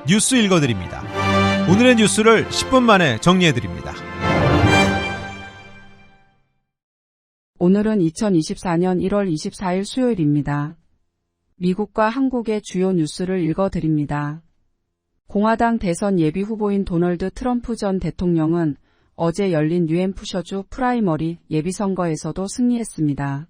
뉴스 읽어드립니다. 오늘의 뉴스를 10분 만에 정리해드립니다. 오늘은 2024년 1월 24일 수요일입니다. 미국과 한국의 주요 뉴스를 읽어드립니다. 공화당 대선 예비 후보인 도널드 트럼프 전 대통령은 어제 열린 뉴햄프셔주 프라이머리 예비선거에서도 승리했습니다.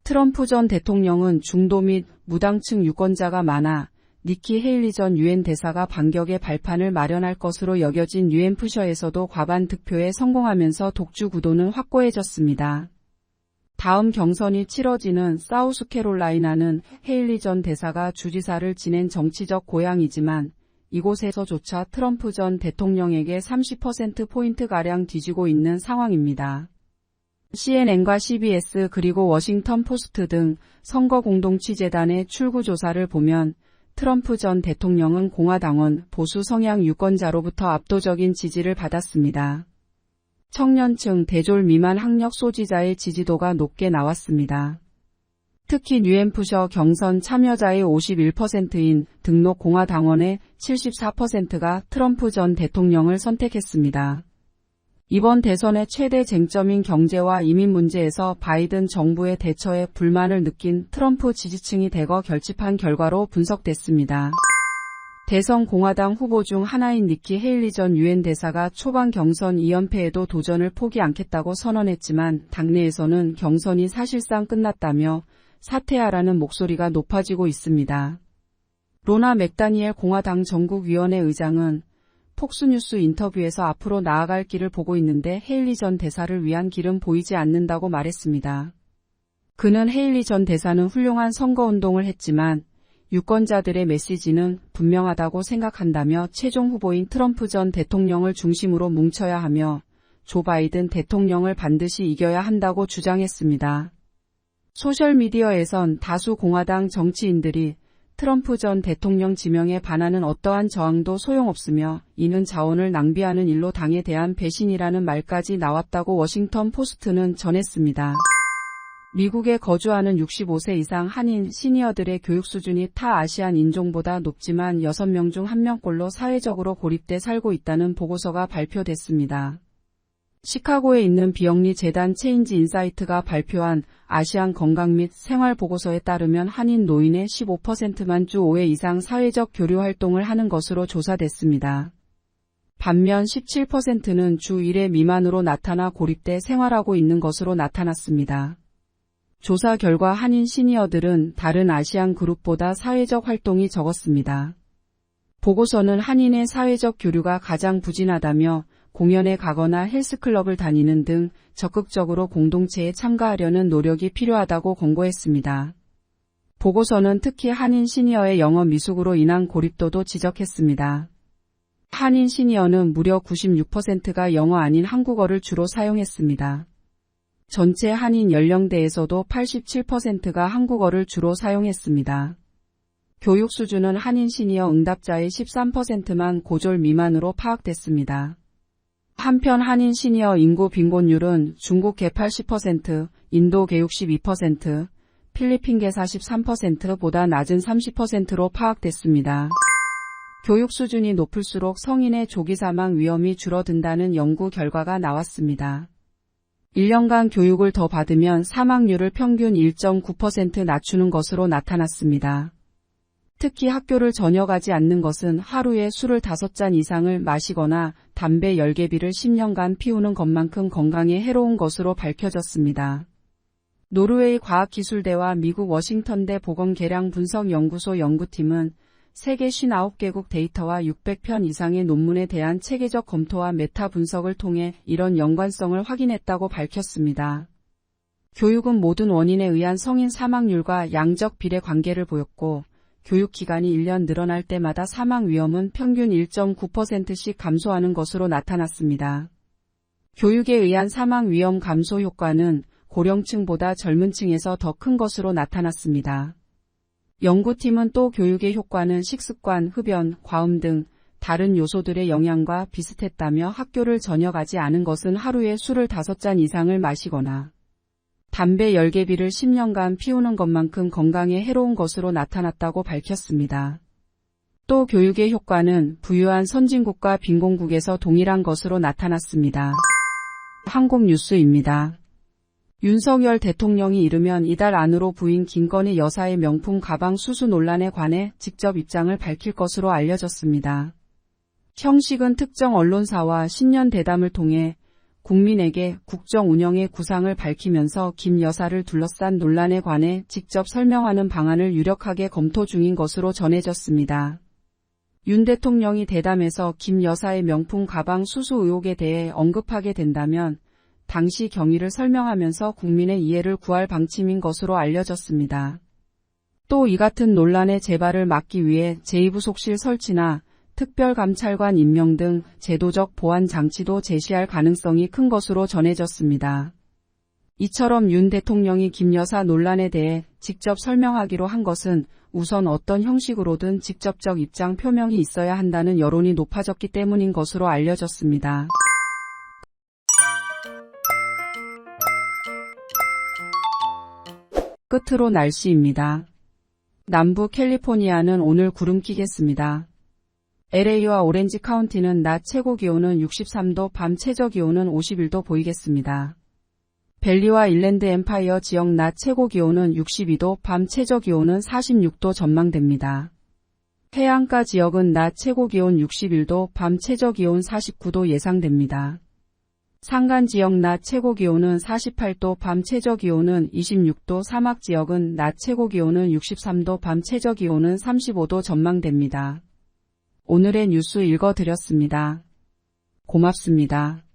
트럼프 전 대통령은 중도 및 무당층 유권자가 많아 니키 헤일리 전 유엔 대사가 반격의 발판을 마련할 것으로 여겨진 뉴햄프셔에서도 과반 득표에 성공하면서 독주 구도는 확고해졌습니다. 다음 경선이 치러지는 사우스캐롤라이나는 헤일리 전 대사가 주지사를 지낸 정치적 고향이지만 이곳에서조차 트럼프 전 대통령에게 30%포인트가량 뒤지고 있는 상황입니다. CNN과 CBS 그리고 워싱턴 포스트 등 선거 공동취재단의 출구조사를 보면 트럼프 전 대통령은 공화당원 보수 성향 유권자로부터 압도적인 지지를 받았습니다. 청년층 대졸 미만 학력 소지자의 지지도가 높게 나왔습니다. 특히 뉴햄프셔 경선 참여자의 51%인 등록 공화당원의 74%가 트럼프 전 대통령을 선택했습니다. 이번 대선의 최대 쟁점인 경제와 이민 문제에서 바이든 정부의 대처에 불만을 느낀 트럼프 지지층이 대거 결집한 결과로 분석됐습니다. 대선 공화당 후보 중 하나인 니키 헤일리 전 유엔 대사가 초반 경선 2연패에도 도전을 포기 않겠다고 선언했지만 당내에서는 경선이 사실상 끝났다며 사퇴하라는 목소리가 높아지고 있습니다. 로나 맥다니엘 공화당 전국위원회 의장은 폭스뉴스 인터뷰에서 앞으로 나아갈 길을 보고 있는데 헤일리 전 대사를 위한 길은 보이지 않는다고 말했습니다. 그는 헤일리 전 대사는 훌륭한 선거운동을 했지만 유권자들의 메시지는 분명하다고 생각한다며 최종 후보인 트럼프 전 대통령을 중심으로 뭉쳐야 하며 조 바이든 대통령을 반드시 이겨야 한다고 주장했습니다. 소셜미디어에선 다수 공화당 정치인들이 트럼프 전 대통령 지명에 반하는 어떠한 저항도 소용없으며 이는 자원을 낭비하는 일로 당에 대한 배신이라는 말까지 나왔다고 워싱턴 포스트는 전했습니다. 미국에 거주하는 65세 이상 한인 시니어들의 교육 수준이 타 아시안 인종보다 높지만 6명 중 1명꼴로 사회적으로 고립돼 살고 있다는 보고서가 발표됐습니다. 시카고에 있는 비영리 재단 체인지 인사이트가 발표한 아시안 건강 및 생활 보고서에 따르면 한인 노인의 15%만 주 5회 이상 사회적 교류 활동을 하는 것으로 조사됐습니다. 반면 17%는 주 1회 미만으로 나타나 고립돼 생활하고 있는 것으로 나타났습니다. 조사 결과 한인 시니어들은 다른 아시안 그룹보다 사회적 활동이 적었습니다. 보고서는 한인의 사회적 교류가 가장 부진하다며 공연에 가거나 헬스클럽을 다니는 등 적극적으로 공동체에 참가하려는 노력이 필요하다고 권고했습니다. 보고서는 특히 한인 시니어의 영어 미숙으로 인한 고립도도 지적했습니다. 한인 시니어는 무려 96%가 영어 아닌 한국어를 주로 사용했습니다. 전체 한인 연령대에서도 87%가 한국어를 주로 사용했습니다. 교육 수준은 한인 시니어 응답자의 13%만 고졸 미만으로 파악됐습니다. 한편 한인 시니어 인구 빈곤율은 중국계 80%, 인도계 62%, 필리핀계 43%보다 낮은 30%로 파악됐습니다. 교육 수준이 높을수록 성인의 조기 사망 위험이 줄어든다는 연구 결과가 나왔습니다. 1년간 교육을 더 받으면 사망률을 평균 1.9% 낮추는 것으로 나타났습니다. 특히 학교를 전혀 가지 않는 것은 하루에 술을 5잔 이상을 마시거나 담배 10개비를 10년간 피우는 것만큼 건강에 해로운 것으로 밝혀졌습니다. 노르웨이 과학기술대와 미국 워싱턴대 보건계량분석연구소 연구팀은 세계 59개국 데이터와 600편 이상의 논문에 대한 체계적 검토와 메타 분석을 통해 이런 연관성을 확인했다고 밝혔습니다. 교육은 모든 원인에 의한 성인 사망률과 양적 비례 관계를 보였고 교육 기간이 1년 늘어날 때마다 사망 위험은 평균 1.9%씩 감소하는 것으로 나타났습니다. 교육에 의한 사망 위험 감소 효과는 고령층보다 젊은 층에서 더 큰 것으로 나타났습니다. 연구팀은 또 교육의 효과는 식습관, 흡연, 과음 등 다른 요소들의 영향과 비슷했다며 학교를 전혀 가지 않은 것은 하루에 술을 5잔 이상을 마시거나 담배 10개비를 10년간 피우는 것만큼 건강에 해로운 것으로 나타났다고 밝혔습니다. 또 교육의 효과는 부유한 선진국과 빈곤국에서 동일한 것으로 나타났습니다. 한국 뉴스입니다. 윤석열 대통령이 이르면 이달 안으로 부인 김건희 여사의 명품 가방 수수 논란에 관해 직접 입장을 밝힐 것으로 알려졌습니다. 형식은 특정 언론사와 신년 대담을 통해 국민에게 국정 운영의 구상을 밝히면서 김 여사를 둘러싼 논란에 관해 직접 설명하는 방안을 유력하게 검토 중인 것으로 전해졌습니다. 윤 대통령이 대담에서 김 여사의 명품 가방 수수 의혹에 대해 언급하게 된다면 당시 경위를 설명하면서 국민의 이해를 구할 방침인 것으로 알려졌습니다. 또 이 같은 논란의 재발을 막기 위해 제2부속실 설치나 특별감찰관 임명 등 제도적 보완 장치도 제시할 가능성이 큰 것으로 전해졌습니다. 이처럼 윤 대통령이 김 여사 논란에 대해 직접 설명하기로 한 것은 우선 어떤 형식으로든 직접적 입장 표명이 있어야 한다는 여론이 높아졌기 때문인 것으로 알려졌습니다. 끝으로 날씨입니다. 남부 캘리포니아는 오늘 구름 끼겠습니다. LA와 오렌지 카운티는 낮 최고 기온은 63도, 밤 최저 기온은 51도 보이겠습니다. 벨리와 일랜드 엠파이어 지역 낮 최고 기온은 62도, 밤 최저 기온은 46도 전망됩니다. 해안가 지역은 낮 최고 기온 61도, 밤 최저 기온 49도 예상됩니다. 산간 지역 낮 최고 기온은 48도, 밤 최저 기온은 26도, 사막 지역은 낮 최고 기온은 63도, 밤 최저 기온은 35도 전망됩니다. 오늘의 뉴스 읽어드렸습니다. 고맙습니다.